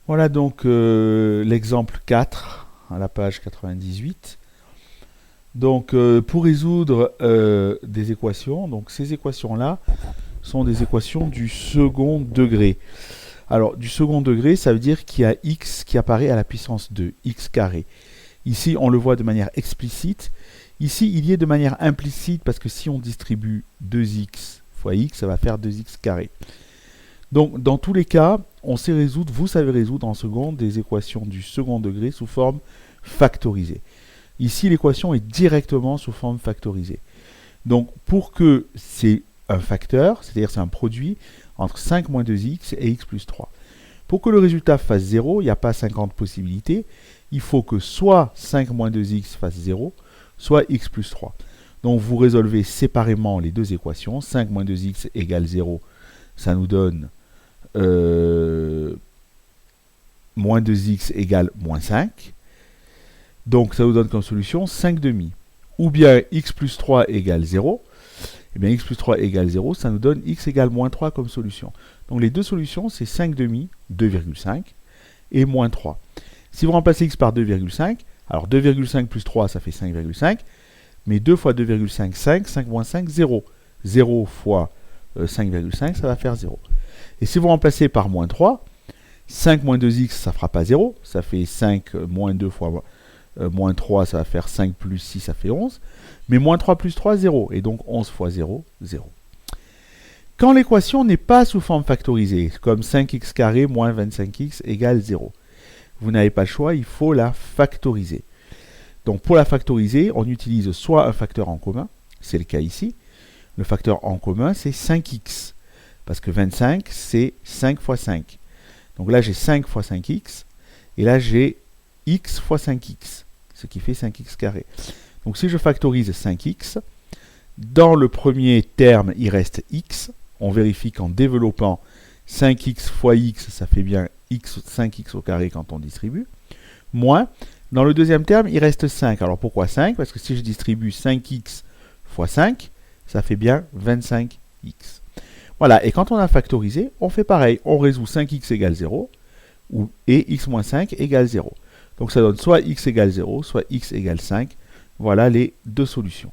Voilà donc l'exemple 4 à la page 98. Donc pour résoudre des équations, donc ces équations-là sont des équations du second degré. Alors du second degré, ça veut dire qu'il y a x qui apparaît à la puissance 2, x carré. Ici, on le voit de manière explicite. Ici, il y est de manière implicite parce que si on distribue 2x fois x, ça va faire 2x carré. Donc, dans tous les cas, on sait résoudre, vous savez résoudre en seconde des équations du second degré sous forme factorisée. Ici, l'équation est directement sous forme factorisée. Donc, pour que c'est un facteur, c'est-à-dire c'est un produit entre 5 moins 2x et x plus 3. Pour que le résultat fasse 0, il n'y a pas 50 possibilités. Il faut que soit 5 moins 2x fasse 0, soit x plus 3. Donc, vous résolvez séparément les deux équations. 5 moins 2x égale 0, ça nous donne moins 2x égale moins 5. Donc, ça nous donne comme solution 5 demi. Ou bien x plus 3 égale 0. Et bien x plus 3 égale 0, ça nous donne x égale moins 3 comme solution. Donc, les deux solutions, c'est 5 demi, 2,5, et moins 3. Si vous remplacez x par 2,5, alors 2,5 plus 3, ça fait 5,5. Mais 2 fois 2,5, 5. 5 moins 5, 0. 0 fois 5,5, ça va faire 0. Et si vous remplacez par moins 3, 5 moins 2x, ça ne fera pas 0. Ça fait 5 moins 2 fois moins 3, ça va faire 5 plus 6, ça fait 11. Mais moins 3 plus 3, 0. Et donc 11 fois 0, 0. Quand l'équation n'est pas sous forme factorisée, comme 5x carré moins 25x égale 0, vous n'avez pas le choix, il faut la factoriser. Donc pour la factoriser, on utilise soit un facteur en commun, c'est le cas ici. Le facteur en commun, c'est 5x. Parce que 25, c'est 5 fois 5. Donc là, j'ai 5 fois 5x. Et là, j'ai x fois 5x. Ce qui fait 5x carré. Donc si je factorise 5x, dans le premier terme, il reste x. On vérifie qu'en développant 5x fois x, ça fait bien 5x au carré quand on distribue. Moins, dans le deuxième terme, il reste 5. Alors pourquoi 5? Parce que si je distribue 5x fois 5, ça fait bien 25x. Voilà, et quand on a factorisé, on fait pareil. On résout 5x égale 0, et x moins 5 égale 0. Donc ça donne soit x égale 0, soit x égale 5. Voilà les deux solutions.